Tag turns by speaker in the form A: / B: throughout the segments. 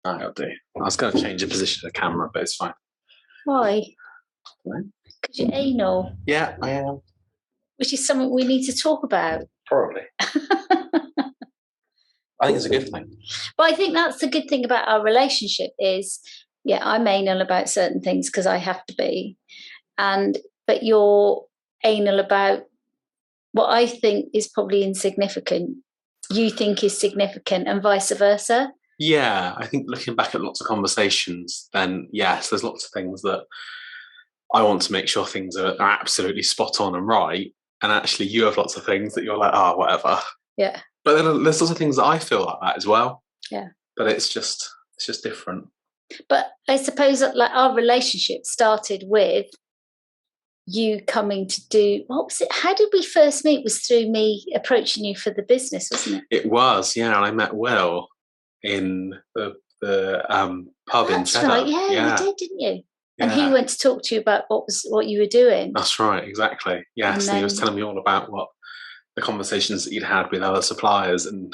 A: I'll do. I was going to change the position of the camera, but it's fine.
B: Why?
A: Right.
B: Because you're anal.
A: Yeah, I am.
B: Which is something we need to talk about.
A: Probably. I think it's a good thing.
B: But I think that's the good thing about our relationship is, yeah, I'm anal about certain things because I have to be. But you're anal about what I think is probably insignificant. You think is significant and vice versa.
A: Yeah, I think looking back at lots of conversations, then yes, there's lots of things that I want to make sure things are absolutely spot on and right. And actually you have lots of things that you're like, oh, whatever.
B: Yeah.
A: But then there's lots of things that I feel like that as well.
B: Yeah.
A: But it's just different.
B: But I suppose that like our relationship started with you coming to do, what was it? How did we first meet? It was through me approaching you for the business, wasn't it?
A: It was, yeah. And I met Will in the pub in Cheddar.
B: That's right, yeah, you did, didn't you?
A: Yeah.
B: And he went to talk to you about what you were doing.
A: That's right, exactly. Yes, and he was telling me all about what the conversations that you'd had with other suppliers, and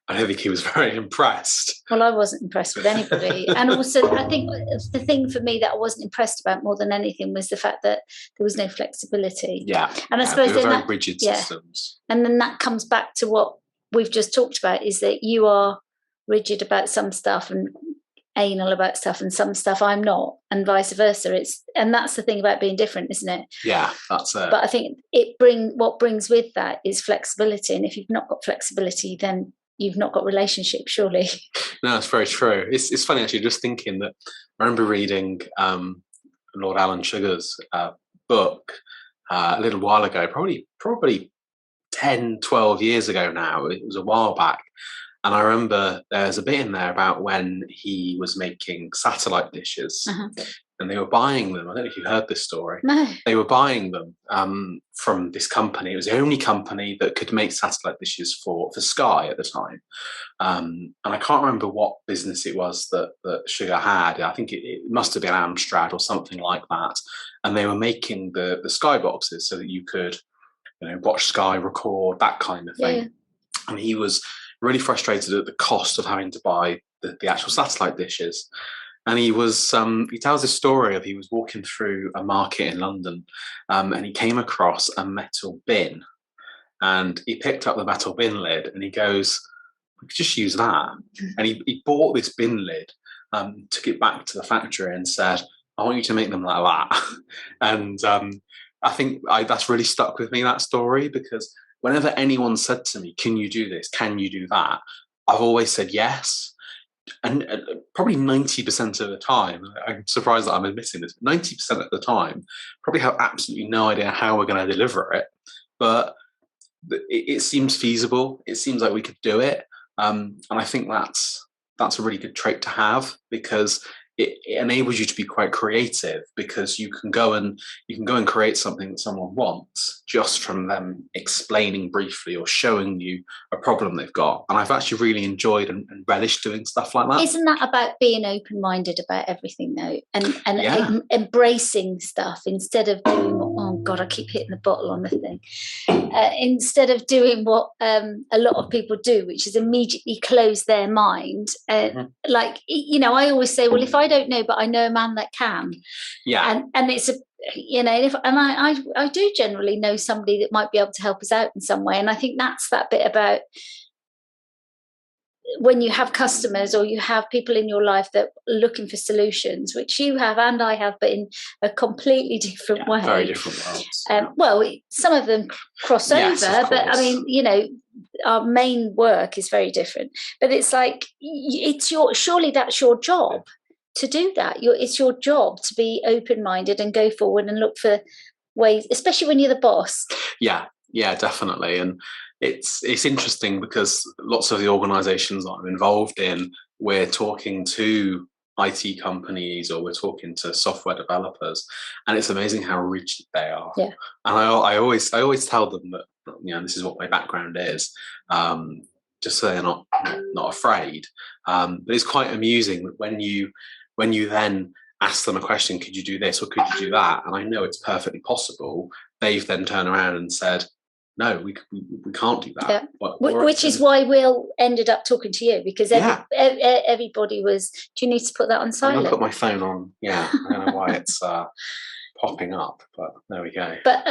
A: I don't think he was very impressed.
B: Well, I wasn't impressed with anybody. And also, I think the thing for me that I wasn't impressed about more than anything was the fact that there was no flexibility.
A: Yeah.
B: And I suppose
A: they were very rigid systems.
B: And then that comes back to what we've just talked about, is that you are rigid about some stuff and anal about stuff, and some stuff I'm not, and vice versa. And that's the thing about being different, isn't it?
A: Yeah, that's it.
B: But I think what brings with that is flexibility. And if you've not got flexibility, then you've not got relationship, surely.
A: No, it's very true. It's funny actually, just thinking that I remember reading Lord Alan Sugar's book a little while ago, probably 10, 12 years ago now. It was a while back. And I remember there's a bit in there about when he was making satellite dishes, and they were buying them. I don't know if you heard this story.
B: No.
A: They were buying them from this company. It was the only company that could make satellite dishes for Sky at the time. And I can't remember what business it was that Sugar had. I think it must have been Amstrad or something like that. And they were making the Sky boxes so that you could, watch Sky, record, that kind of thing. Yeah. And he was really frustrated at the cost of having to buy the actual satellite dishes. And he tells this story of he was walking through a market in London, and he came across a metal bin, and he picked up the metal bin lid and he goes, we could just use that. And he bought this bin lid, took it back to the factory and said, I want you to make them like that. And I think that's really stuck with me, that story, because whenever anyone said to me, can you do this? Can you do that? I've always said yes. And probably 90% of the time, I'm surprised that I'm admitting this, but 90% of the time, probably have absolutely no idea how we're going to deliver it. But it seems feasible. It seems like we could do it. And I think that's a really good trait to have, because it enables you to be quite creative, because you can go and create something that someone wants just from them explaining briefly or showing you a problem they've got. And I've actually really enjoyed and relished doing stuff like that.
B: Isn't that about being open-minded about everything though, and embracing stuff instead of doing oh God, I keep hitting the bottle on the thing. Instead of doing what a lot of people do, which is immediately close their mind. Like, I always say, well, if I don't know, but I know a man that can.
A: Yeah.
B: And it's I do generally know somebody that might be able to help us out in some way. And I think that's that bit about when you have customers or you have people in your life that are looking for solutions, which you have and I have, but in a completely different way.
A: Very different worlds.
B: Well, some of them cross over, but I mean, our main work is very different. But it's like surely that's your job to do that. It's your job to be open-minded and go forward and look for ways, especially when you're the boss.
A: Yeah, definitely. And it's interesting because lots of the organizations that I'm involved in, we're talking to IT companies or we're talking to software developers, and it's amazing how rigid they are.
B: Yeah.
A: And I always tell them that, this is what my background is, just so they're not afraid. But it's quite amusing that when you then ask them a question, could you do this or could you do that? And I know it's perfectly possible. They've then turned around and said, no, we can't do that.
B: Yeah. Which is why Will ended up talking to you, because everybody was, do you need to put that on silent?
A: I put my phone on. Yeah, I don't know why it's popping up, but there we go.
B: But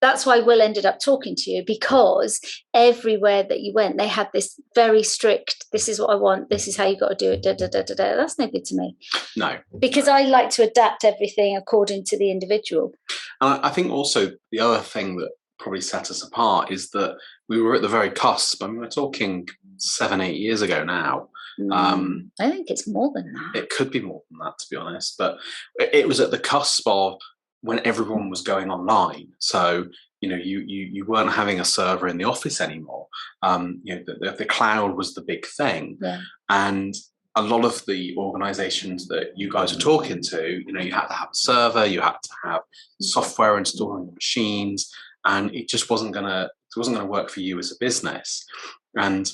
B: that's why Will ended up talking to you, because everywhere that you went, they had this very strict, this is what I want, this is how you got to do it, da, da, da, da, da. That's no good to me.
A: No.
B: Because I like to adapt everything according to the individual.
A: And I think also the other thing that probably set us apart is that we were at the very cusp. I mean, we're talking 7-8 years ago now.
B: I think it's more than that.
A: It could be more than that, to be honest. But it was at the cusp of when everyone was going online. So, you weren't having a server in the office anymore. The cloud was the big thing.
B: Yeah.
A: And a lot of the organizations that you guys are talking to, you had to have a server, you had to have software installed on your machines, and it just wasn't going to work for you as a business. And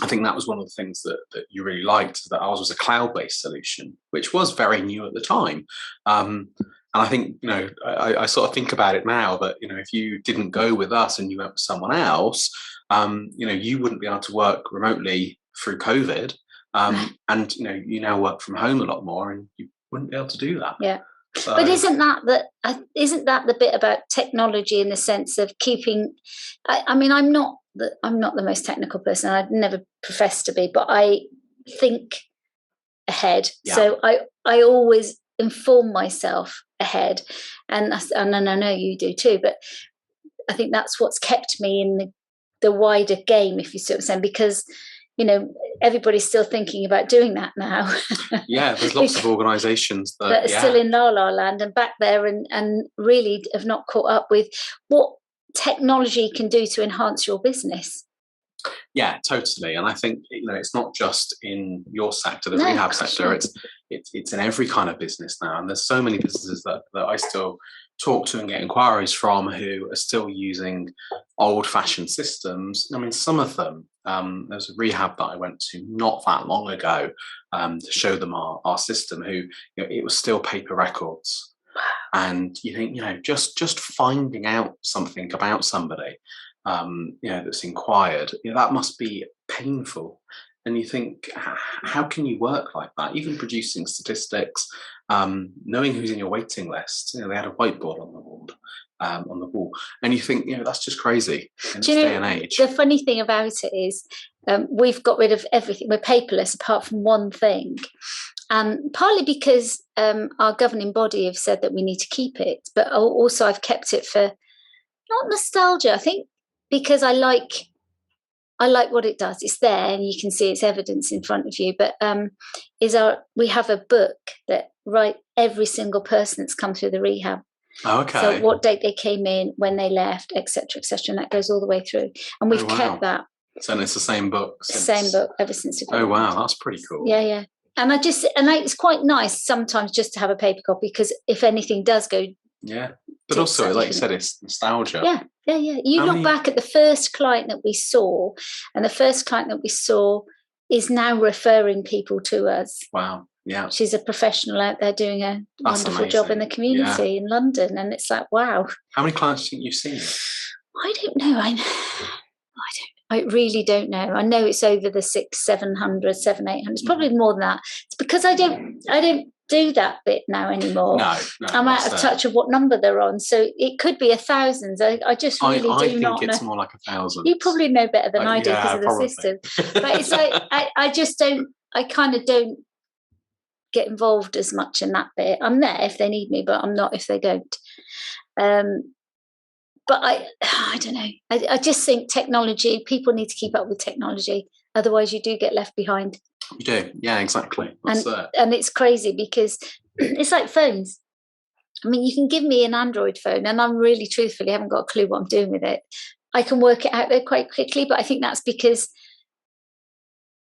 A: I think that was one of the things that you really liked, that ours was a cloud-based solution, which was very new at the time. And I think, I sort of think about it now that, if you didn't go with us and you went with someone else, you wouldn't be able to work remotely through COVID. And, you now work from home a lot more, and you wouldn't be able to do that.
B: Yeah. So, but isn't that the bit about technology, in the sense of keeping, I mean, I'm not the most technical person. I've never professed to be, but I think ahead. Yeah. So I always inform myself ahead, and I know you do too. But I think that's what's kept me in the wider game, if you see what I'm saying, because everybody's still thinking about doing that now.
A: Yeah, there's lots of organisations that
B: are still in la la land and back there, and really have not caught up with what technology can do to enhance your business.
A: Yeah, totally. And I think it's not just in your sector, the rehab sector. It's in every kind of business now. And there's so many businesses that I still talk to and get inquiries from who are still using old-fashioned systems. I mean, some of them. There's a rehab that I went to not that long ago to show them our system. Who it was still paper records. And you think, just finding out something about somebody, that's inquired, that must be painful. And you think, how can you work like that? Even producing statistics, knowing who's in your waiting list. They had a whiteboard on the wall, and you think, that's just crazy in this day and age.
B: The funny thing about it is, we've got rid of everything. We're paperless apart from one thing. Partly because our governing body have said that we need to keep it, but also I've kept it for not nostalgia. I think because I like what it does. It's there, and you can see its evidence in front of you. But we have a book that every single person that's come through the rehab.
A: Oh, okay.
B: So what date they came in, when they left, etc., and that goes all the way through. And we've kept that.
A: So it's the same book.
B: Same book ever since.
A: Oh wow, that's pretty cool.
B: Yeah, yeah. And it's quite nice sometimes just to have a paper copy, because if anything does go.
A: Yeah, but also, like you said, it's nostalgia.
B: Yeah. You look back at the first client that we saw, and the first client that we saw is now referring people to us.
A: Wow. Yeah.
B: She's a professional out there doing a wonderful job in the community in London, and it's like, wow.
A: How many clients do you think you've seen?
B: I don't know. I really don't know. I know it's over the 700, 800. It's probably more than that. It's because I don't do that bit now anymore.
A: No,
B: I'm out of touch of what number they're on. So it could be 1,000s. I just really do not know.
A: I think it's more like 1,000.
B: You probably know better than I do because of the
A: probably.
B: system. But it's like I just don't. I kind of don't get involved as much in that bit. I'm there if they need me, but I'm not if they don't. But I don't know. I just think technology, people need to keep up with technology. Otherwise, you do get left behind.
A: You do. Yeah, exactly.
B: And it's crazy because it's like phones. I mean, you can give me an Android phone, and I'm really truthfully haven't got a clue what I'm doing with it. I can work it out there quite quickly, but I think that's because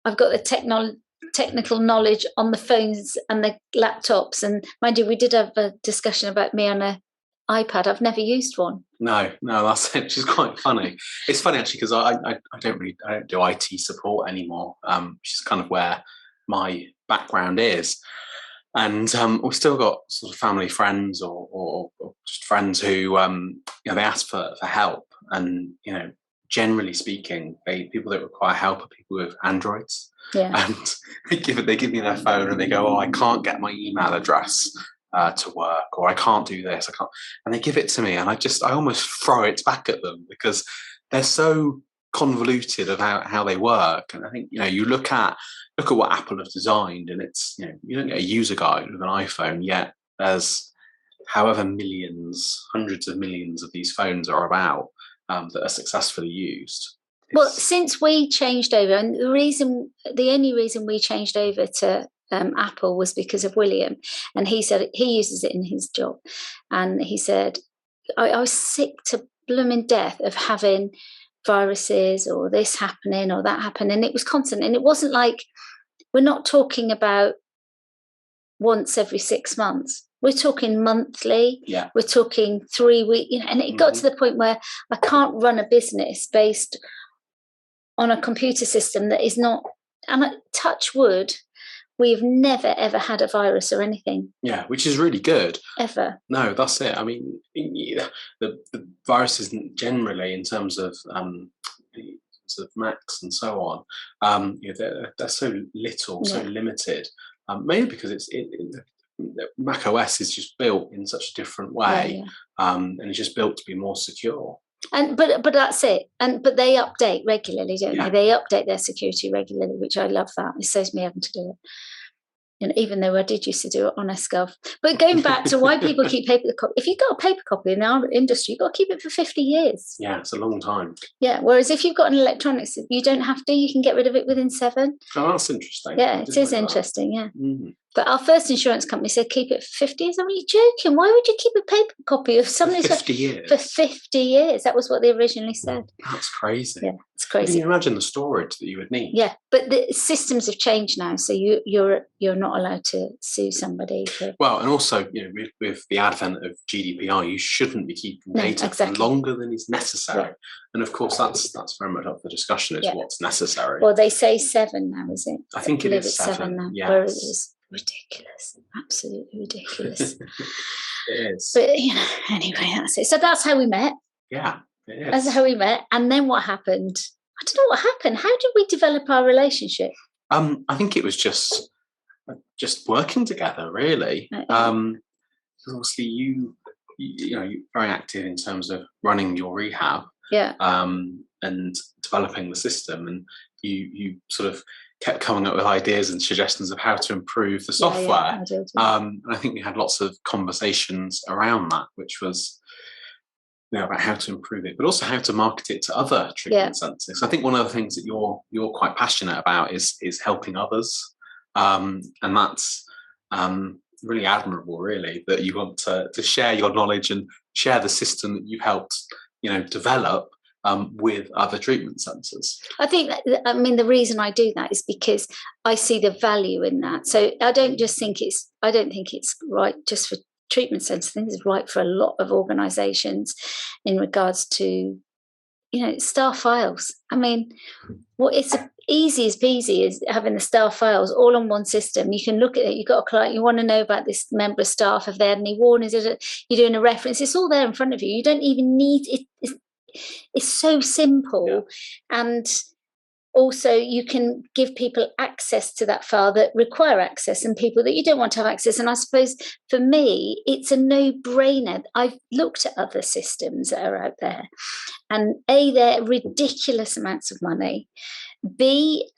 B: I've got the technical knowledge on the phones and the laptops. And mind you, we did have a discussion about me on a iPad. I've never used one.
A: No, that's it. Which is quite funny. It's funny actually because I don't do IT support anymore, which is kind of where my background is. And we've still got sort of family friends or just friends who they ask for help, and generally speaking, people that require help are people with Androids.
B: Yeah.
A: And they give me their phone and they go, "Oh, I can't get my email address to work," or "I can't do this, I can't," and they give it to me, and I almost throw it back at them because they're so convoluted of how they work. And I think you look at what Apple have designed, and it's you don't get a user guide with an iPhone, yet there's however millions, hundreds of millions of these phones are about that are successfully used.
B: Well, since we changed over, and the only reason we changed over to Apple was because of William, and he said he uses it in his job, and he said I was sick to blooming death of having viruses or this happening or that happening, and it was constant, and it wasn't like, we're not talking about once every 6 months. We're talking monthly.
A: Yeah.
B: We're talking 3 weeks. And it got to the point where I can't run a business based on a computer system that is not. And touch wood, we've never ever had a virus or anything.
A: Yeah, which is really good.
B: Ever.
A: No, that's it. I mean, the viruses generally, in terms of Macs and so on, they're so little, so limited. Maybe because Mac OS is just built in such a different way, and it's just built to be more secure.
B: And but that's it. But they update regularly, don't they? They update their security regularly, which I love. That it saves me having to do it. Even though I did used to do it on SCOV. But going back to why people keep paper copy, if you've got a paper copy in our industry, you've got to keep it for 50 years.
A: Yeah, it's a long time.
B: Yeah, whereas if you've got an electronics, you don't have to. You can get rid of it within 7.
A: Oh, that's interesting.
B: Yeah, it is interesting, yeah.
A: Mm-hmm.
B: But our first insurance company said keep it for 50 years. Are you joking? Why would you keep a paper copy of something
A: for 50 years?
B: For 50 years. That was what they originally said.
A: That's crazy.
B: Yeah, it's crazy.
A: Can you imagine the storage that you would need?
B: Yeah, but the systems have changed now, so you're not allowed to sue somebody.
A: Well, and also, with the advent of GDPR, you shouldn't be keeping data for longer than is necessary. Yeah. And of course, that's very much up for discussion as what's necessary.
B: Well, they say 7 now, is it?
A: I think it is 7 now.
B: Yes. Where it is ridiculous, absolutely ridiculous.
A: It is.
B: But anyway, that's it. So that's how we met.
A: Yeah, it is.
B: That's how we met. And then what happened? I don't know what happened. How did we develop our relationship?
A: I think it was just working together, really. Obviously, you're very active in terms of running your rehab.
B: Yeah.
A: And developing the system, and you sort of kept coming up with ideas and suggestions of how to improve the software.
B: Yeah, I did.
A: And I think we had lots of conversations around that, which was about how to improve it, but also how to market it to other treatment centres. I think one of the things that you're quite passionate about is helping others, and that's really admirable, really, that you want to share your knowledge and share the system that you've helped develop with other treatment centres.
B: I think the reason I do that is because I see the value in that. So I don't think it's right just for treatment centres. I think it's right for a lot of organisations in regards to star files. It's easy as peasy as having the star files all on one system. You can look at it. You've got a client, you want to know about this member of staff, have they had any warnings, you're doing a reference, it's all there in front of you. You don't even need it. It's so simple. And also you can give people access to that file that require access, and people that you don't want to have access. And I suppose for me, it's a no-brainer. I've looked at other systems that are out there, and A, they're ridiculous amounts of money. B,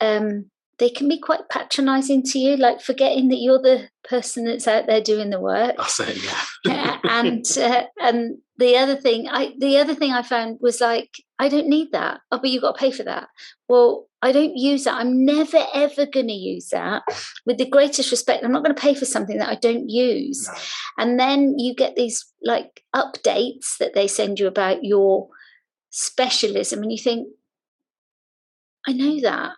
B: they can be quite patronising to you, like forgetting that you're the person that's out there doing the work.
A: That's it, yeah.
B: And the other thing I found was like, I don't need that. Oh, but you've got to pay for that. Well, I don't use that. I'm never ever going to use that. With the greatest respect, I'm not going to pay for something that I don't use. No. And then you get these like updates that they send you about your specialism, and you think, I know that.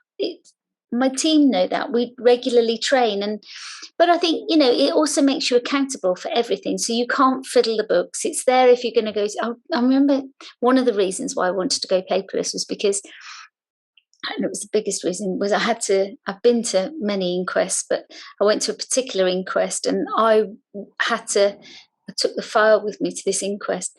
B: My team know that. We regularly train, but I think it also makes you accountable for everything. So you can't fiddle the books. It's there if you're going to go. I remember one of the reasons why I wanted to go paperless was because, and it was the biggest reason, was I've been to many inquests, but I went to a particular inquest, and I took the file with me to this inquest.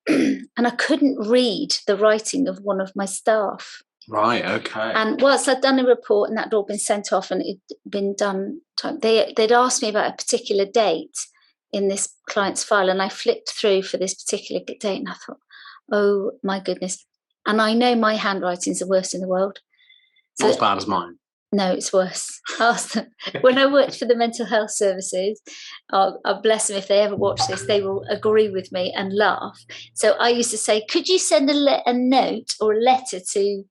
B: and I couldn't read the writing of one of my staff.
A: Right, okay.
B: And whilst I'd done a report and that had all been sent off and it'd been done, they'd asked me about a particular date in this client's file, and I flicked through for this particular date, and I thought, oh my goodness. And I know my handwriting's the worst in the world.
A: So, not as bad as mine.
B: No, it's worse. When I worked for the mental health services, I'll bless them if they ever watch this, they will agree with me and laugh. So I used to say, could you send a note or a letter to,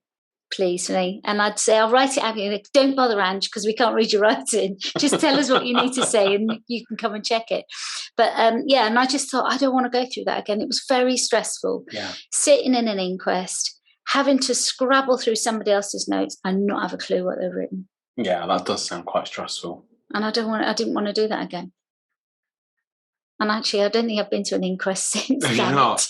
B: please, me? And I'd say, I'll write it out. Don't bother, Ange, because we can't read your writing. Just tell us what you need to say and you can come and check it. But yeah, and I just thought, I don't want to go through that again. It was very stressful.
A: Yeah.
B: Sitting in an inquest, having to scrabble through somebody else's notes and not have a clue what they've written.
A: Yeah, that does sound quite stressful.
B: And I didn't want to do that again. And actually, I don't think I've been to an inquest since.
A: You're not.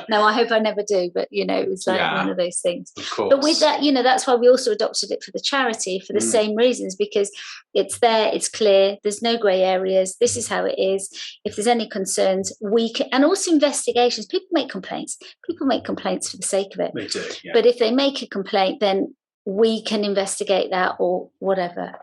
B: No, I hope I never do. But, it was like one of those things.
A: Of course.
B: But with that, that's why we also adopted it for the charity, for the same reasons, because it's there, it's clear, there's no grey areas, this is how it is. If there's any concerns, we can, and also investigations. People make complaints. People make complaints for the sake of it.
A: They do, yeah.
B: But if they make a complaint, then we can investigate that or whatever.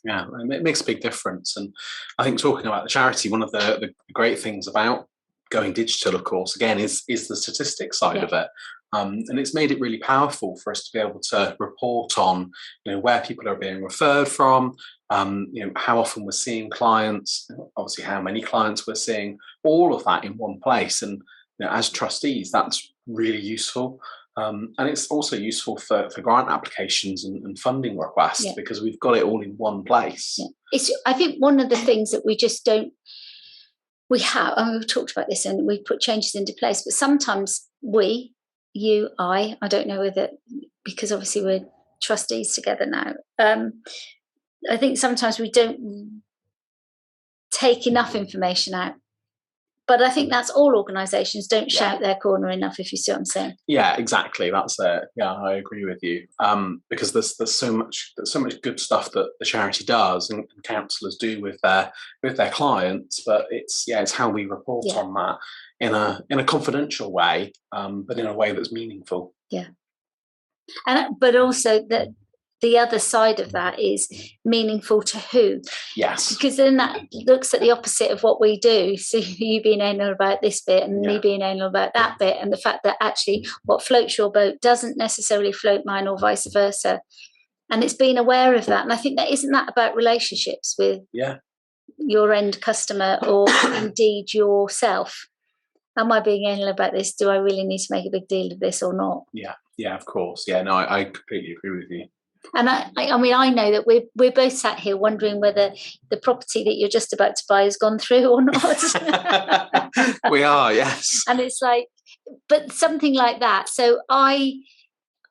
A: Yeah, it makes a big difference. And I think talking about the charity, one of the great things about going digital, of course, again, is the statistics side of it. And it's made it really powerful for us to be able to report on, where people are being referred from, how often we're seeing clients, obviously how many clients we're seeing, all of that in one place. And as trustees, that's really useful. And it's also useful for grant applications and funding requests because we've got it all in one place.
B: Yeah. I think one of the things that we just don't, we have, and we've talked about this and we've put changes into place, but sometimes I don't know whether, because obviously we're trustees together now, I think sometimes we don't take enough information out. But I think that's all organisations don't shout their corner enough, if you see what I'm saying. Yeah,
A: exactly. That's I agree with you. Because there's so much good stuff that the charity does and counsellors do with their clients, but it's how we report on that in a confidential way, but in a way that's meaningful.
B: Yeah. But also that the other side of that is meaningful to who?
A: Yes.
B: Because then that looks at the opposite of what we do. So you being anal about this bit and me being anal about that bit, and the fact that actually what floats your boat doesn't necessarily float mine or vice versa. And it's being aware of that. And I think isn't that about relationships with your end customer or indeed yourself? Am I being anal about this? Do I really need to make a big deal of this or not?
A: Yeah, of course. Yeah, no, I completely agree with you.
B: And I mean, I know that we're both sat here wondering whether the property that you're just about to buy has gone through or not.
A: We are, yes.
B: And it's like, but something like that. So I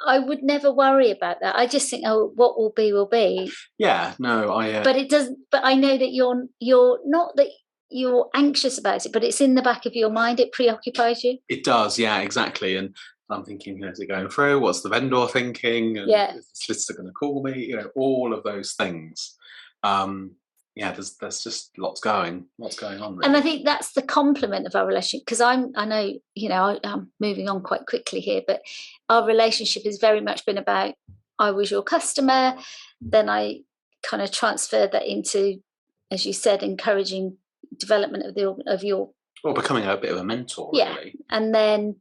B: would never worry about that. I just think, what will be, will be.
A: Yeah, no,
B: But it doesn't. But I know that you're not that you're anxious about it, but it's in the back of your mind. It preoccupies you.
A: It does, yeah, exactly. And I'm thinking, is it going through? What's the vendor thinking? And is the solicitor going to call me? all of those things. There's just lots going on. Really.
B: And I think that's the complement of our relationship, because I know, I'm moving on quite quickly here, but our relationship has very much been about, I was your customer, then I kind of transferred that into, as you said, encouraging development of your...
A: Well, becoming a bit of a mentor, really.
B: And then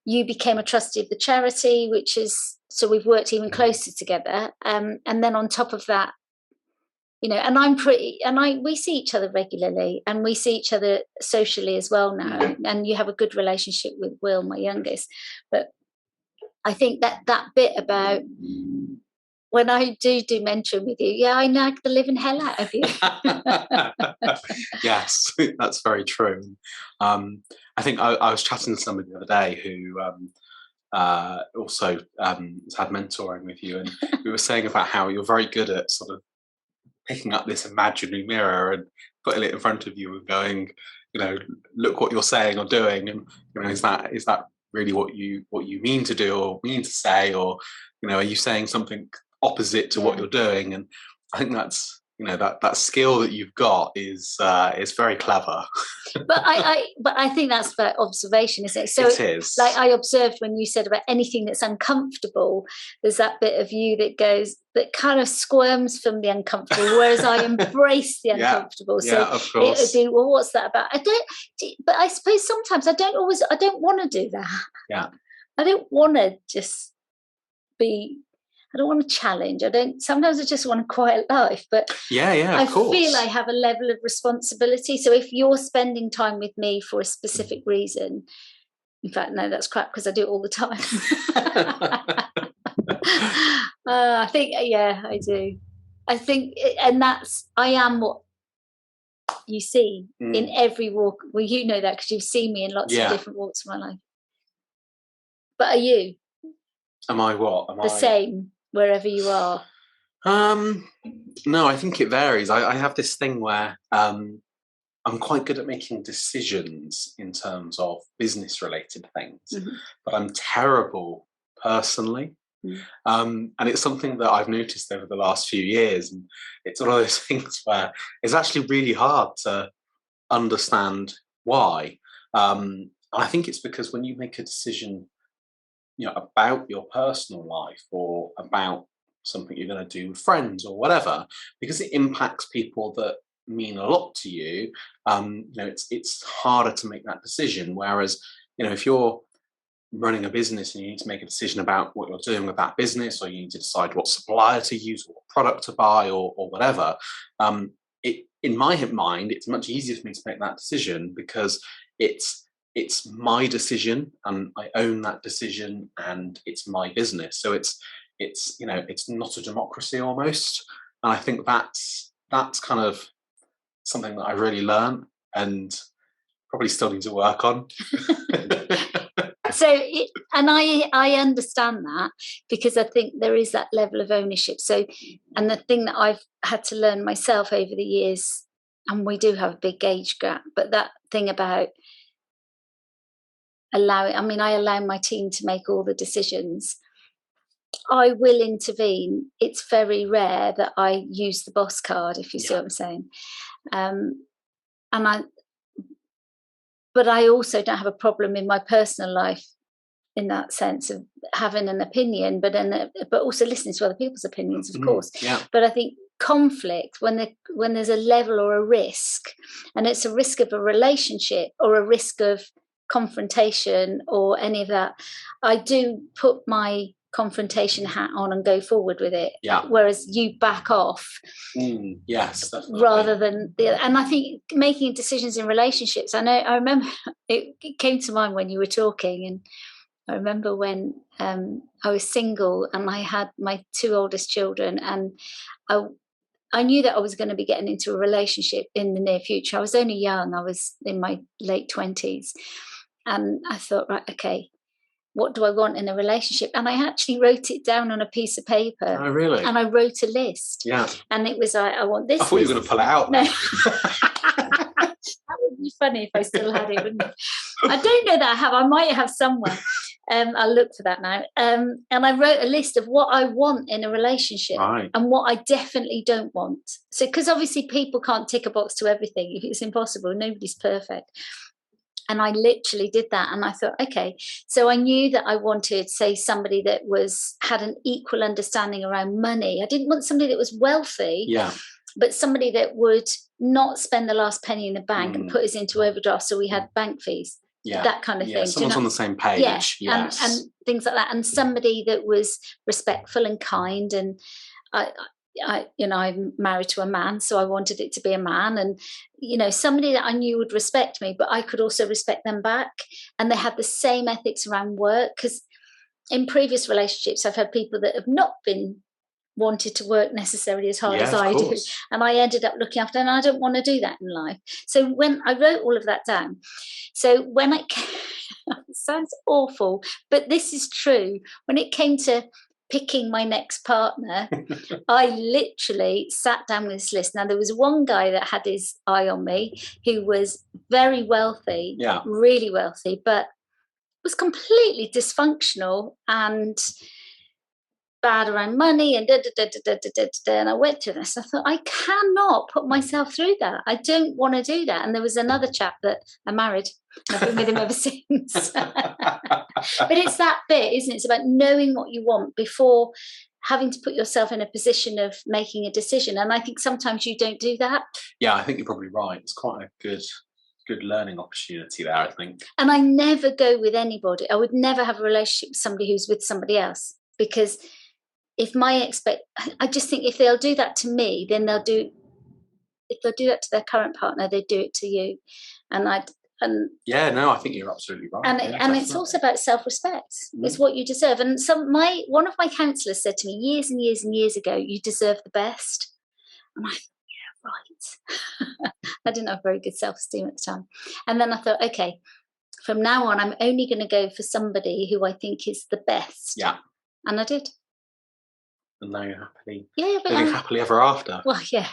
B: you became a trustee of the charity, so we've worked even closer together. And then on top of that, and we see each other regularly, and we see each other socially as well now. And you have a good relationship with Will, my youngest. But I think that bit about when I do mentoring with you, I nag the living hell out of you.
A: Yes, that's very true. I think I was chatting to somebody the other day who also has had mentoring with you, and we were saying about how you're very good at sort of picking up this imaginary mirror and putting it in front of you and going, look what you're saying or doing, and is that really what you mean to do or mean to say, or are you saying something opposite to what you're doing? And I think that's that skill that you've got is very clever.
B: But I think that's about observation, isn't it? So
A: it is.
B: Like I observed when you said about anything that's uncomfortable, there's that bit of you that kind of squirms from the uncomfortable, whereas I embrace the uncomfortable.
A: Yeah,
B: so
A: of course.
B: It would be, well, what's that about? But I suppose sometimes I don't want to do that.
A: Yeah.
B: I don't want to just be. I don't want to challenge. Sometimes I just want a quiet life, but
A: I
B: feel I have a level of responsibility. So if you're spending time with me for a specific reason, in fact, no, that's crap because I do it all the time. I think, I do. I think, and I am what you see in every walk. Well, you know that because you've seen me in lots of different walks of my life. But are you?
A: Am I what?
B: The same wherever you are?
A: No, I think it varies. I have this thing where I'm quite good at making decisions in terms of business related things, but I'm terrible personally. And it's something that I've noticed over the last few years. And it's one of those things where it's actually really hard to understand why. I think it's because when you make a decision, about your personal life or about something you're going to do with friends or whatever, because it impacts people that mean a lot to you, it's harder to make that decision. Whereas, if you're running a business and you need to make a decision about what you're doing with that business, or you need to decide what supplier to use or what product to buy or whatever, in my mind, it's much easier for me to make that decision because it's my decision and I own that decision and it's my business. So it's not a democracy almost. And I think that's kind of something that I really learned and probably still need to work on.
B: I understand that because I think there is that level of ownership. So, and the thing that I've had to learn myself over the years, and we do have a big age gap, but that thing about I allow my team to make all the decisions. I will intervene. It's very rare that I use the boss card, if you see what I'm saying. But I also don't have a problem in my personal life in that sense of having an opinion, but also listening to other people's opinions, of course.
A: Yeah.
B: But I think conflict, when there's a level or a risk, and it's a risk of a relationship or a risk of confrontation or any of that, I do put my confrontation hat on and go forward with it. Whereas you back off.
A: Yes, definitely.
B: Rather than and I think making decisions in relationships. I remember it came to mind when you were talking, and I remember when I was single and I had my two oldest children, and I knew that I was going to be getting into a relationship in the near future. I was only young. I was in my late 20s. And I thought, right, okay, what do I want in a relationship? And I actually wrote it down on a piece of paper.
A: Oh, really?
B: And I wrote a list.
A: Yeah.
B: And it was like, I want this.
A: I thought you were going to pull it out.
B: No. That would be funny if I still had it, wouldn't it? I don't know that I have. I might have somewhere. I'll look for that now. And I wrote a list of what I want in a relationship and what I definitely don't want. So, because obviously people can't tick a box to everything. It's impossible. Nobody's perfect. And I literally did that. And I thought, okay, so I knew that I wanted, say, somebody that had an equal understanding around money. I didn't want somebody that was wealthy, but somebody that would not spend the last penny in the bank and put us into overdraft so we had bank fees. That kind of thing.
A: Someone's on the same page. Yes.
B: And things like that. And somebody that was respectful and kind. And I'm married to a man, so I wanted it to be a man, and somebody that I knew would respect me, but I could also respect them back, and they had the same ethics around work. Because in previous relationships, I've had people that have not been wanted to work necessarily as hard as I do, and I ended up looking after, and I don't want to do that in life. So when I wrote all of that down, so when it sounds awful, but this is true, when it came to picking my next partner, I literally sat down with this list. Now, there was one guy that had his eye on me who was very wealthy, really wealthy, but was completely dysfunctional and bad around money and and I went through this. I thought, I cannot put myself through that. I don't want to do that. And there was another chap that I married. I've been with him ever since. But it's that bit, isn't it? It's about knowing what you want before having to put yourself in a position of making a decision. And I think sometimes you don't do that.
A: Yeah, I think you're probably right. It's quite a good learning opportunity there, I think.
B: And I never go with anybody. I would never have a relationship with somebody who's with somebody else, because I just think if they'll do that to me, then if they'll do that to their current partner, they do it to you.
A: Yeah, no, I think you're absolutely right.
B: And it's also about self-respect. It's what you deserve. And one of my counsellors said to me years and years and years ago, you deserve the best. And I thought, yeah, right. I didn't have very good self-esteem at the time. And then I thought, okay, from now on, I'm only going to go for somebody who I think is the best.
A: Yeah.
B: And I did.
A: And now you're happily,
B: living
A: happily ever after.
B: Well, yeah,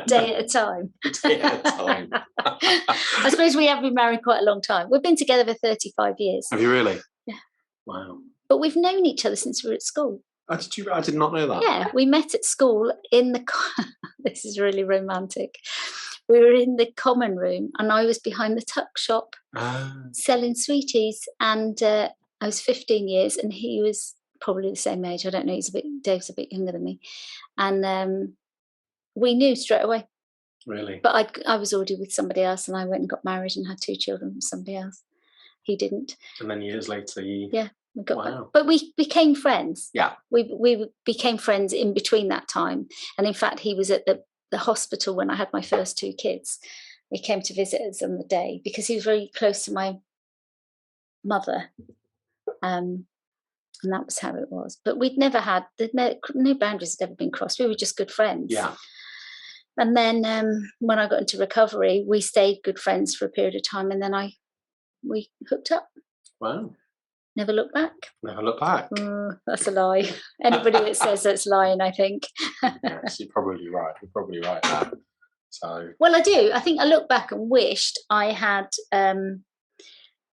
B: day at a time.
A: Day at a time.
B: I suppose we have been married quite a long time. We've been together for 35 years.
A: Have you really?
B: Yeah.
A: Wow.
B: But we've known each other since we were at school.
A: Oh, did you? I did not know that.
B: Yeah, we met at school in the. This is really romantic. We were in the common room, and I was behind the tuck shop selling sweeties, and I was 15 years, and he was probably the same age. I don't know. Dave's a bit younger than me, and we knew straight away.
A: Really?
B: But I was already with somebody else, and I went and got married and had 2 children from somebody else. He didn't.
A: And then years later, we
B: got back. But we became friends.
A: Yeah.
B: We became friends in between that time, and in fact, he was at the hospital when I had my first 2 kids. He came to visit us on the day because he was very close to my mother. And that was how it was. But we'd never had, no boundaries had ever been crossed. We were just good friends.
A: Yeah.
B: And then when I got into recovery, we stayed good friends for a period of time, and then we hooked up.
A: Wow.
B: Never looked back.
A: Never looked back.
B: That's a lie. Anybody that says that's lying, I think.
A: Yes, you're probably right. You're probably right there. So.
B: Well, I do. I think I look back and wished I had. I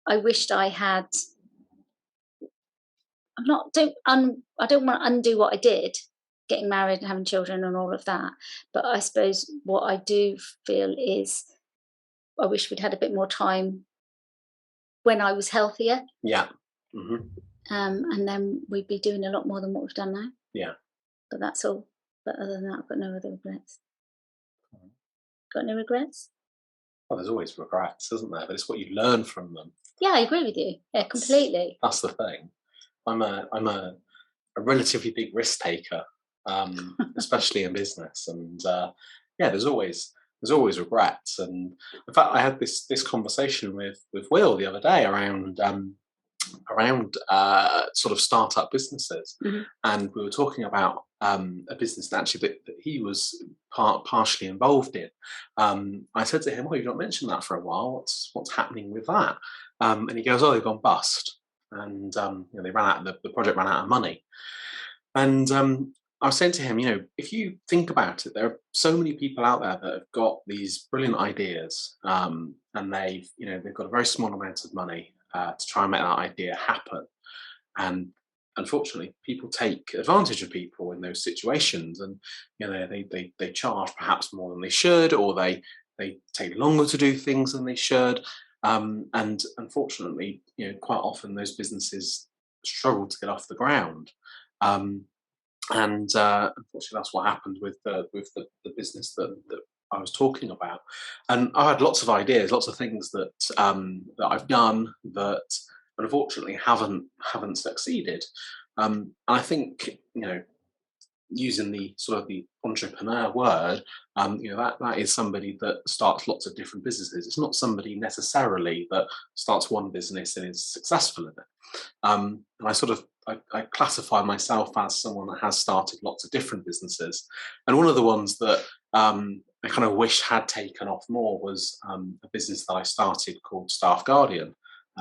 B: don't want to undo what I did, getting married and having children and all of that. But I suppose what I do feel is I wish we'd had a bit more time when I was healthier.
A: Yeah. Mm-hmm.
B: And then we'd be doing a lot more than what we've done now.
A: Yeah.
B: But that's all. But other than that, I've got no other regrets. Got any regrets?
A: Well, there's always regrets, isn't there? But it's what you learn from them.
B: Yeah, I agree with you. Yeah, completely.
A: That's the thing. I'm a relatively big risk taker, especially in business, and there's always regrets. And in fact, I had this conversation with Will the other day around sort of startup businesses, and we were talking about a business that he was partially involved in. I said to him, "Well, you've not mentioned that for a while. What's happening with that?" And he goes, "Oh, they've gone bust." And they ran out. The project ran out of money. And I was saying to him, if you think about it, there are so many people out there that have got these brilliant ideas, and they've got a very small amount of money to try and make that idea happen. And unfortunately, people take advantage of people in those situations, and they charge perhaps more than they should, or they take longer to do things than they should. And unfortunately, quite often those businesses struggle to get off the ground. And unfortunately, that's what happened with the business that I was talking about. And I had lots of ideas, lots of things that I've done that unfortunately haven't succeeded. And I think using the sort of the entrepreneur word, that is somebody that starts lots of different businesses. It's not somebody necessarily that starts one business and is successful in it. And I classify myself as someone that has started lots of different businesses. And one of the ones that I kind of wish had taken off more was a business that I started called Staff Guardian.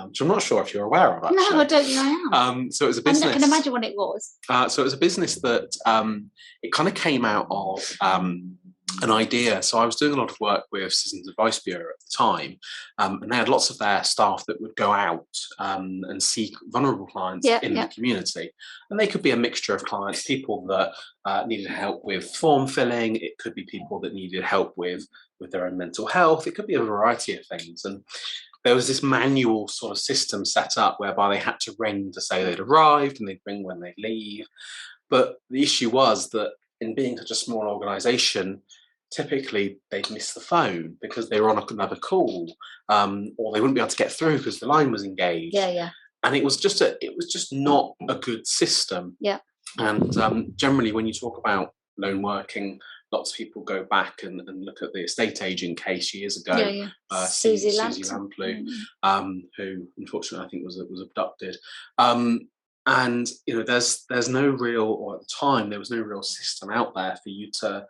A: Which I'm not sure if you're aware of, actually.
B: No, I don't think I am.
A: So it was a business.
B: I can imagine what it was.
A: So it was a business that it kind of came out of an idea. So I was doing a lot of work with Citizens Advice Bureau at the time, and they had lots of their staff that would go out and seek vulnerable clients in the community. And they could be a mixture of clients, people that needed help with form filling. It could be people that needed help with their own mental health. It could be a variety of things. And there was this manual sort of system set up whereby they had to ring to say they'd arrived, and they'd ring when they'd leave. But the issue was that in being such a small organisation, typically they'd miss the phone because they were on another call, or they wouldn't be able to get through because the line was engaged. And it was just not a good system. And generally, when you talk about lone working, lots of people go back and look at the estate agent case years ago, Susie Lamplugh, who unfortunately I think was abducted. And there's no real, or at the time there was no real system out there for you to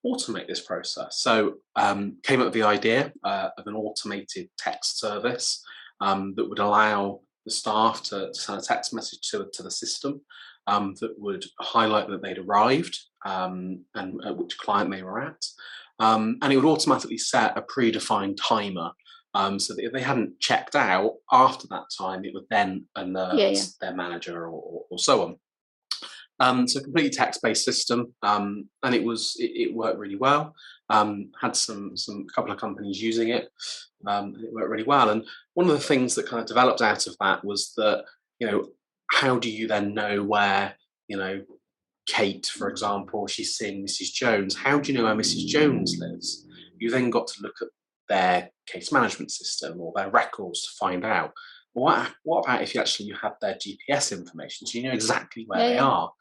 A: automate this process. So came up with the idea of an automated text service that would allow the staff to send a text message to the system that would highlight that they'd arrived and at which client they were at. And it would automatically set a predefined timer so that if they hadn't checked out after that time, it would then alert their manager or so on. So a completely text-based system, and it worked really well. Had some couple of companies using it. It worked really well. And one of the things that kind of developed out of that was that, how do you then know where, Kate, for example, she's seeing Mrs. Jones. How do you know where Mrs. Jones lives? You then got to look at their case management system or their records to find out. What about if you had their GPS information, so you know exactly where they are?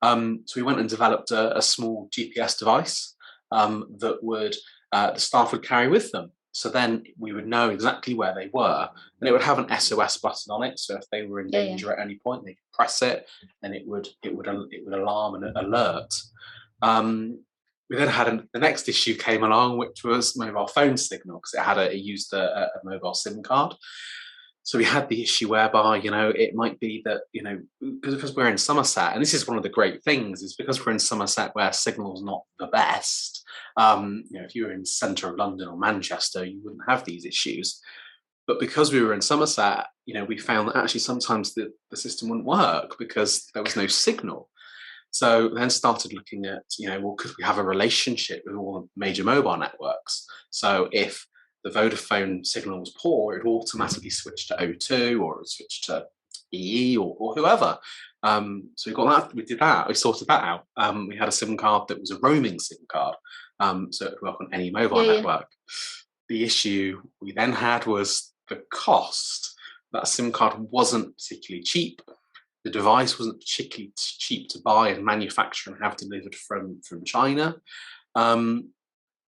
A: So we went and developed a small GPS device that would the staff would carry with them. So then we would know exactly where they were, and it would have an SOS button on it. So if they were in danger at any point, they could press it, and it would alarm and alert. We then had the next issue came along, which was mobile phone signal, because it used a mobile SIM card. So we had the issue whereby, it might be that, because we're in Somerset, and this is one of the great things, is because we're in Somerset where signal's not the best. If you were in the centre of London or Manchester, you wouldn't have these issues. But because we were in Somerset, we found that actually sometimes the system wouldn't work because there was no signal. So then started looking at, could we have a relationship with all the major mobile networks? So if the Vodafone signal was poor, it would automatically switch to O2 or it would switch to EE or whoever. So we got that. We did that. We sorted that out. We had a SIM card that was a roaming SIM card, so it could work on any mobile network. The issue we then had was the cost. That SIM card wasn't particularly cheap. The device wasn't particularly cheap to buy and manufacture and have delivered from China.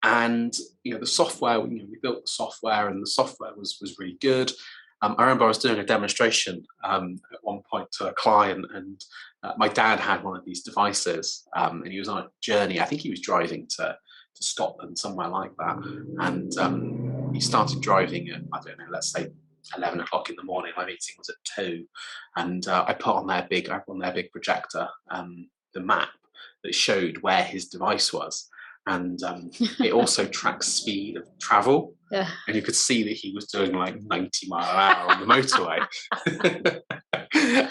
A: And the software, we built the software, and the software was really good. I remember I was doing a demonstration at one point to a client, and my dad had one of these devices, and he was on a journey. I think he was driving to Scotland, somewhere like that, and he started driving at, I don't know, let's say 11 o'clock in the morning. My meeting was at 2, and I put on their big projector the map that showed where his device was. And it also tracks speed of travel, and you could see that he was doing like 90 mile an hour on the motorway,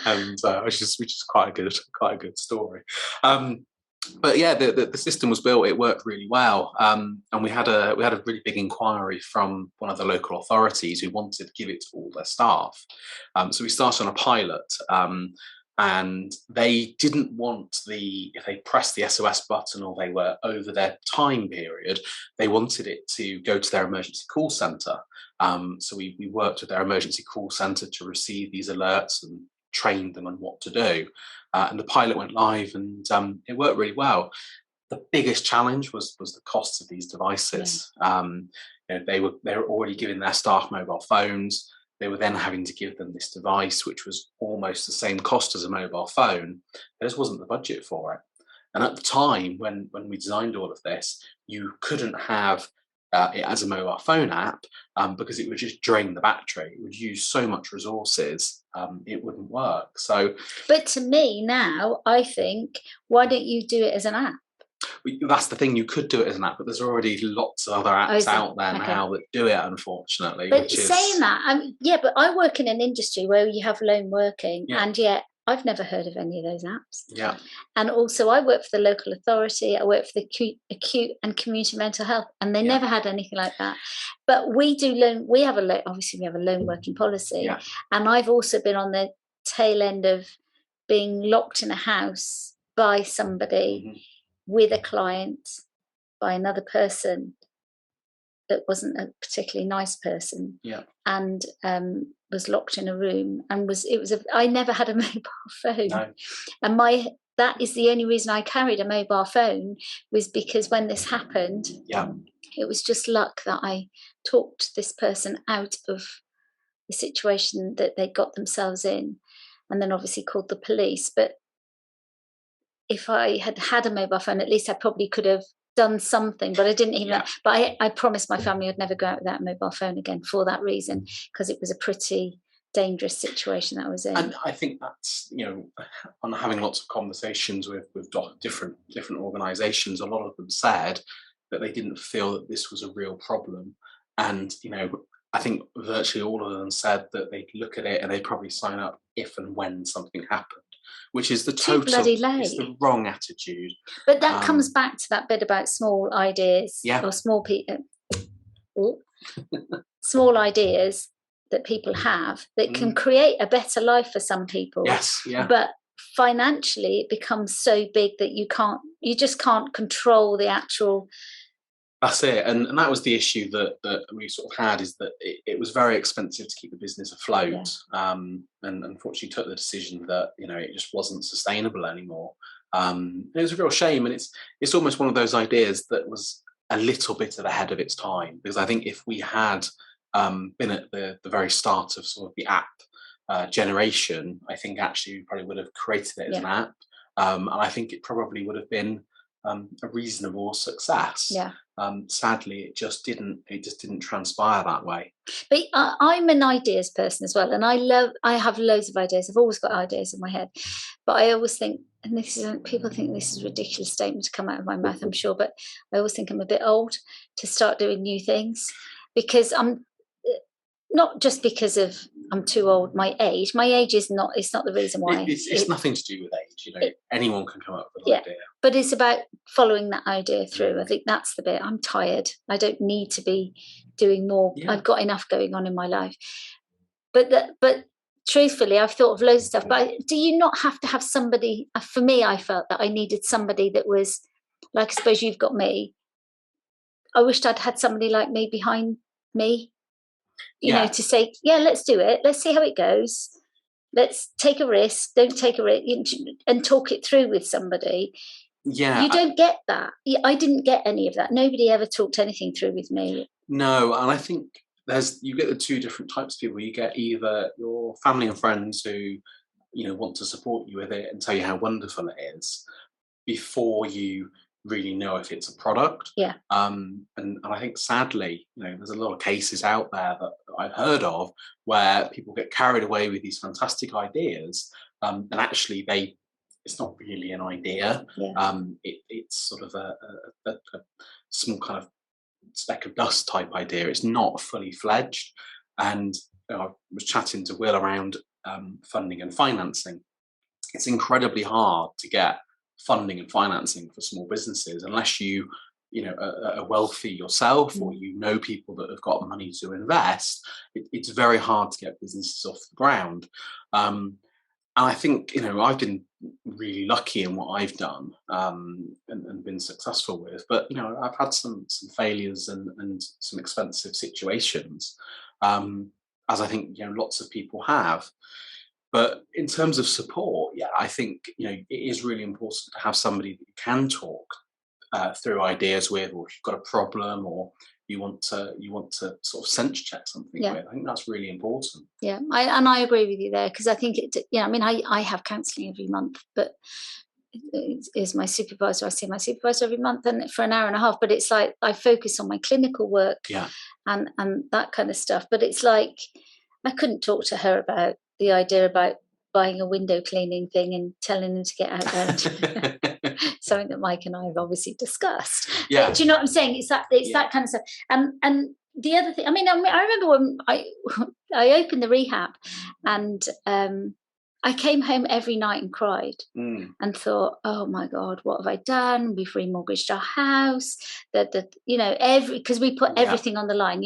A: and which is quite a good story. But yeah, the system was built; it worked really well, and we had a really big inquiry from one of the local authorities who wanted to give it to all their staff. So we started on a pilot. And they didn't want if they pressed the SOS button or they were over their time period, they wanted it to go to their emergency call centre. So we worked with their emergency call centre to receive these alerts and trained them on what to do. And the pilot went live, and it worked really well. The biggest challenge was the cost of these devices. They were already giving their staff mobile phones. They were then having to give them this device, which was almost the same cost as a mobile phone. There just wasn't the budget for it. And at the time, when we designed all of this, you couldn't have it as a mobile phone app because it would just drain the battery. It would use so much resources, it wouldn't work. So,
B: but to me now, I think, why don't you do it as an app?
A: that's the thing. You could do it as an app, but there's already lots of other apps out there now that do it. Unfortunately,
B: but saying that, but I work in an industry where you have lone working, and yet I've never heard of any of those apps.
A: Yeah.
B: And also, I work for the local authority. I work for the acute and community mental health, and they never had anything like that. But we do loan. We have obviously we have a lone working policy, and I've also been on the tail end of being locked in a house by somebody with a client, by another person that wasn't a particularly nice person, and was locked in a room, and I never had a mobile phone, and that is the only reason I carried a mobile phone, was because when this happened, it was just luck that I talked this person out of the situation that they got themselves in, and then obviously called the police. But if I had had a mobile phone, at least I probably could have done something, but I didn't even. But I promised my family I'd never go out without a mobile phone again for that reason, because it was a pretty dangerous situation that I was in.
A: And I think that's, on having lots of conversations with different organisations, a lot of them said that they didn't feel that this was a real problem, and I think virtually all of them said that they'd look at it and they'd probably sign up if and when something happened, which is the total, it's the wrong attitude.
B: But that comes back to that bit about small ideas, or small small ideas that people have that can create a better life for some people.
A: Yes, yeah.
B: But financially, it becomes so big that you just can't control the actual.
A: That's it, and that was the issue that we sort of had, is that it was very expensive to keep the business afloat, and unfortunately took the decision that it just wasn't sustainable anymore. It was a real shame, and it's almost one of those ideas that was a little bit ahead of its time, because I think if we had been at the very start of sort of the app generation, I think actually we probably would have created it as an app, and I think it probably would have been a reasonable success. Sadly, it just didn't transpire that way.
B: But I'm an ideas person as well, and I have loads of ideas. I've always got ideas in my head, but I always think, and people think this is a ridiculous statement to come out of my mouth, I'm sure, but I always think I'm a bit old to start doing new things, because I'm not just because of I'm too old. My age is not. It's not the reason why.
A: It's nothing to do with age. Anyone can come up with an idea.
B: But it's about following that idea through. I think that's the bit. I'm tired. I don't need to be doing more. I've got enough going on in my life. But truthfully, I've thought of loads of stuff. But do you not have to have somebody? For me, I felt that I needed somebody that was like. I suppose you've got me. I wished I'd had somebody like me behind me. To say, let's do it. Let's see how it goes. Let's take a risk. Don't take a risk, and talk it through with somebody.
A: Yeah,
B: you don't get that. I didn't get any of that. Nobody ever talked anything through with me.
A: No, and I think you get the two different types of people. You get either your family and friends who want to support you with it and tell you how wonderful it is before you really know if it's a product. And I think sadly, there's a lot of cases out there that I've heard of where people get carried away with these fantastic ideas, and actually it's not really an idea. It's sort of a small kind of speck of dust type idea. It's not fully fledged. And I was chatting to Will around funding and financing. It's incredibly hard to get funding and financing for small businesses unless you are wealthy yourself, or people that have got money to invest. It's very hard to get businesses off the ground, and I think I've been really lucky in what I've done, and been successful with, but I've had some failures and some expensive situations, as I think lots of people have. But in terms of support, I think it is really important to have somebody that you can talk through ideas with, or if you've got a problem, or you want to sort of sense check something with. I think that's really important.
B: I agree with you there, because I think I have counselling every month, but it is my supervisor. I see my supervisor every month, and for an hour and a half. But it's like I focus on my clinical work, and that kind of stuff. But it's like I couldn't talk to her about the idea about buying a window cleaning thing and telling them to get out there and something that Mike and I have obviously discussed.
A: Yeah.
B: But do you know what I'm saying? It's that kind of stuff. And the other thing, I remember when I opened the rehab, and I came home every night and cried and thought, oh my God, what have I done? We've remortgaged our house. Because we put everything on the line.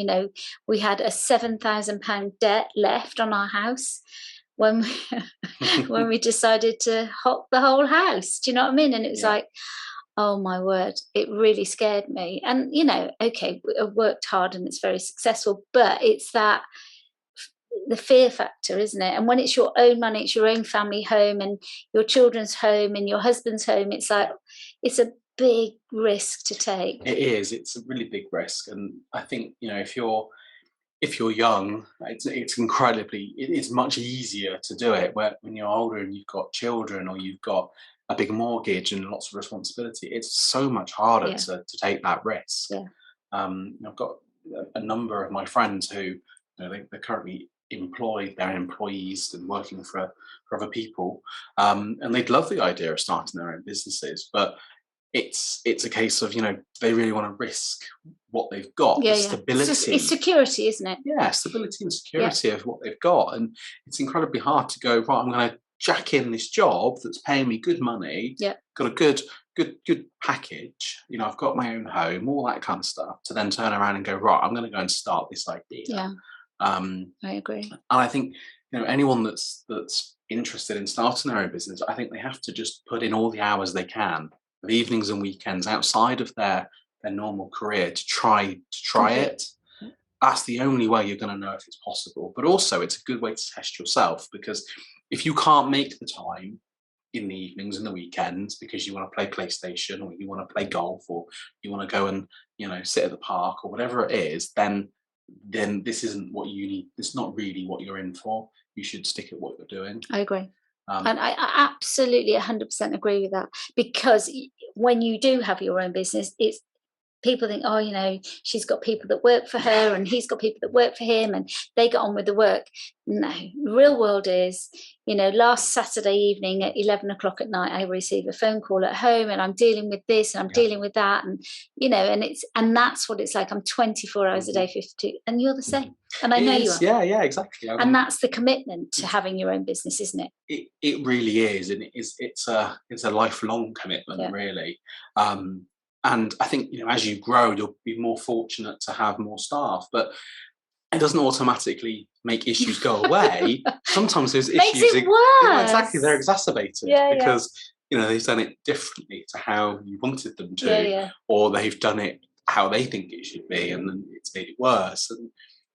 B: We had a £7,000 debt left on our house when we decided to hop the whole house. Do you know what I mean? And it was like, oh my word, it really scared me. And, okay, I've worked hard and it's very successful, but it's the fear factor, isn't it? And when it's your own money, it's your own family home and your children's home and your husband's home, it's like, it's a big risk to take.
A: It is. It's a really big risk. And I think, if you're young, it's much easier to do it. When you're older and you've got children or you've got a big mortgage and lots of responsibility, it's so much harder to take that risk. I've got a number of my friends who, they're currently employed, they're employees and working for other people, and they'd love the idea of starting their own businesses, but it's a case of, they really want to risk what they've got, stability.
B: It's security, isn't it?
A: Yeah, stability and security of what they've got. And it's incredibly hard to go, right, I'm going to jack in this job that's paying me good money, got a good package, I've got my own home, all that kind of stuff, to then turn around and go, right, I'm going to go and start this idea.
B: I agree.
A: And I think, anyone that's interested in starting their own business, I think they have to just put in all the hours they can, of evenings and weekends outside of their normal career, to try it. That's the only way you're going to know if it's possible. But also, it's a good way to test yourself, because if you can't make the time in the evenings and the weekends because you want to play PlayStation or you want to play golf or you want to go and sit at the park or whatever it is, then this isn't what you need. It's not really what you're in for. You should stick at what you're doing.
B: I agree. And I absolutely 100% agree with that, because when you do have your own business, it's people think, oh, she's got people that work for her and he's got people that work for him and they get on with the work. No, the real world is, last Saturday evening at 11 o'clock at night, I received a phone call at home and I'm dealing with this and I'm dealing with that. And, and that's what it's like. I'm 24 hours a day, 52, and you're the same. And I know you are.
A: Yeah, exactly.
B: And that's the commitment to having your own business, isn't it?
A: It really is. And it's a lifelong commitment, really. And I think, as you grow, you'll be more fortunate to have more staff, but it doesn't automatically make issues go away. Sometimes those issues
B: makes it worse.
A: Exactly, they're exacerbated because they've done it differently to how you wanted them to, or they've done it how they think it should be, and then it's made it worse. And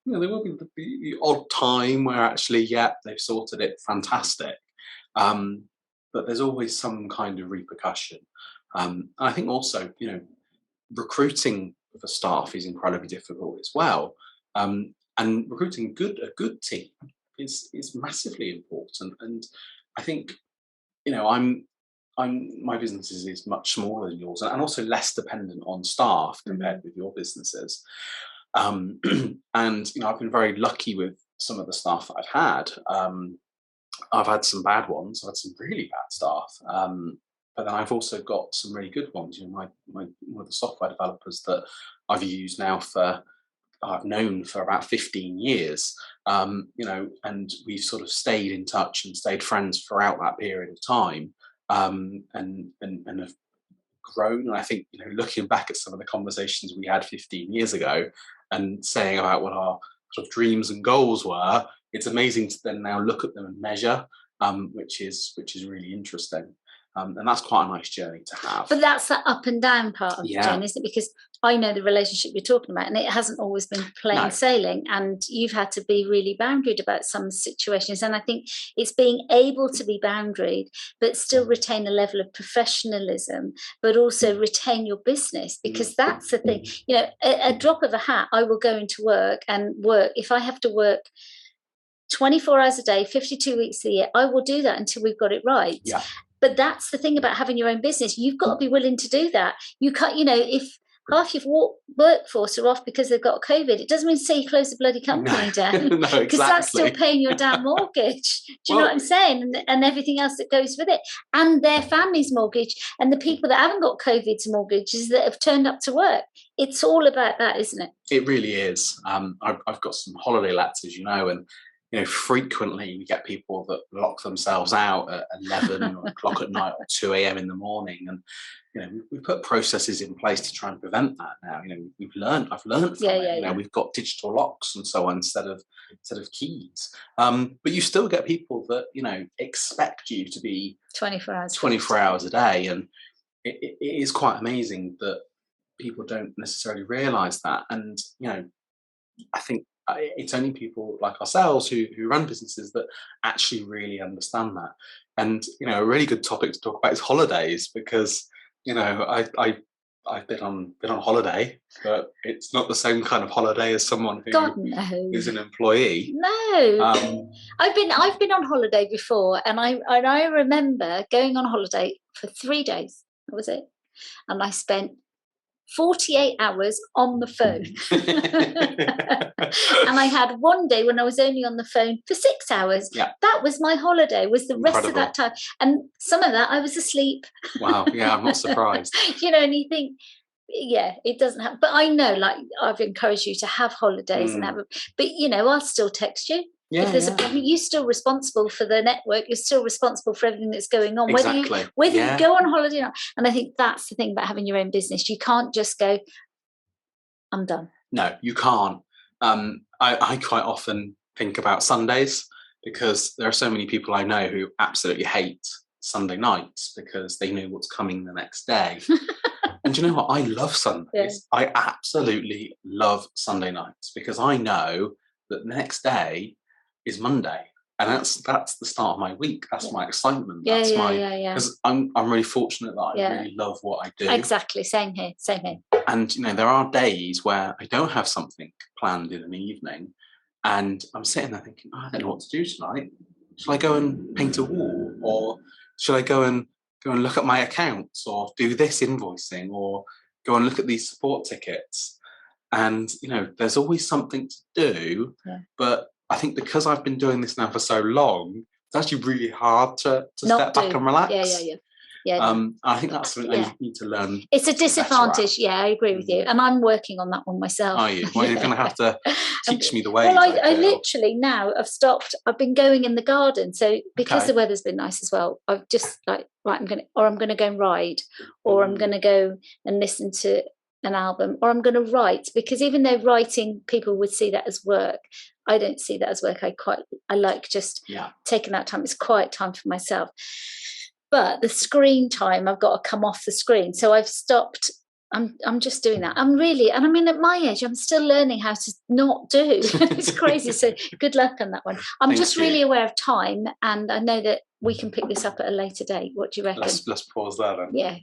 A: there will be the odd time where actually, they've sorted it fantastic, but there's always some kind of repercussion. And I think also, recruiting for staff is incredibly difficult as well. And recruiting a good team is massively important. And I think, my business is much smaller than yours, and also less dependent on staff compared with your businesses. And I've been very lucky with some of the staff that I've had. I've had some bad ones. I've had some really bad staff. But then I've also got some really good ones. One of the software developers that I've used now I've known for about 15 years, and we've sort of stayed in touch and stayed friends throughout that period of time, and have grown. And I think, looking back at some of the conversations we had 15 years ago and saying about what our sort of dreams and goals were, it's amazing to then now look at them and measure, which is really interesting. And that's quite a nice journey to have.
B: But that's the up and down part of the journey, isn't it? Because I know the relationship you're talking about, and it hasn't always been plain sailing, and you've had to be really boundaried about some situations. And I think it's being able to be boundaried, but still retain a level of professionalism, but also retain your business, because that's the thing. A drop of a hat, I will go into work and work. If I have to work 24 hours a day, 52 weeks a year, I will do that until we've got it right. Yeah. But that's the thing about having your own business. You've got to be willing to do that. You can't, if half your workforce are off because they've got COVID. It doesn't mean to say you close the bloody company down.
A: No, exactly.
B: Because that's still paying your damn mortgage. Do you know what I'm saying? And everything else that goes with it. And their family's mortgage. And the people that haven't got COVID's mortgages that have turned up to work. It's all about that, isn't it?
A: It really is. I've got some holiday lets, as you know, and frequently we get people that lock themselves out at 11 o'clock at night or 2 a.m. in the morning. And, we put processes in place to try and prevent that now. I've learned from it. We've got digital locks and so on instead of keys. But you still get people that, expect you to be 24 hours a day. And it is quite amazing that people don't necessarily realise that. And, I think it's only people like ourselves who run businesses that actually really understand that. And a really good topic to talk about is holidays, because I've been on holiday, but it's not the same kind of holiday as someone who's an employee.
B: No, I've been on holiday before, and I remember going on holiday for 3 days. That was it, and I spent 48 hours on the phone. And I had one day when I was only on the phone for 6 hours.
A: Yeah.
B: That was my holiday, was the rest of that time. And some of that I was asleep.
A: Wow. Yeah, I'm not surprised.
B: And you think, yeah, it doesn't happen. But I know, like, I've encouraged you to have holidays and but I'll still text you.
A: Yeah,
B: if there's a problem, you're still responsible for the network. You're still responsible for everything that's going on,
A: exactly.
B: whether you go on holiday or not. And I think that's the thing about having your own business. You can't just go, I'm done.
A: No, you can't. I quite often think about Sundays, because there are so many people I know who absolutely hate Sunday nights because they know what's coming the next day. And you know what? I love Sundays. Yeah. I absolutely love Sunday nights, because I know that the next day is Monday, and that's the start of my week. That's my excitement. That's because I'm really fortunate that I really love what I do.
B: Exactly, same here.
A: And there are days where I don't have something planned in an evening, and I'm sitting there thinking, I don't know what to do tonight. Shall I go and paint a wall, or shall I go and look at my accounts, or do this invoicing, or go and look at these support tickets? And there's always something to do, but I think because I've been doing this now for so long, it's actually really hard to step back and relax. Yeah. I think that's something I need to learn.
B: It's a disadvantage. Yeah, I agree with you. And I'm working on that one myself.
A: Are you? Well, you're going to have to teach me the ways.
B: Well, I literally now have stopped. I've been going in the garden. So because the weather's been nice as well, I've just right, I'm going to go and ride, or I'm going to go and listen to an album, or I'm going to write, because even though writing, people would see that as work, I don't see that as work. I like just taking that time. It's quiet time for myself. But the screen time, I've got to come off the screen. So I've stopped. I'm just doing that. I'm really, and I mean, at my age, I'm still learning how to not do. It's crazy. So good luck on that one. I'm just really aware of time, and I know that we can pick this up at a later date. What do you reckon?
A: Let's pause there then.
B: Yeah.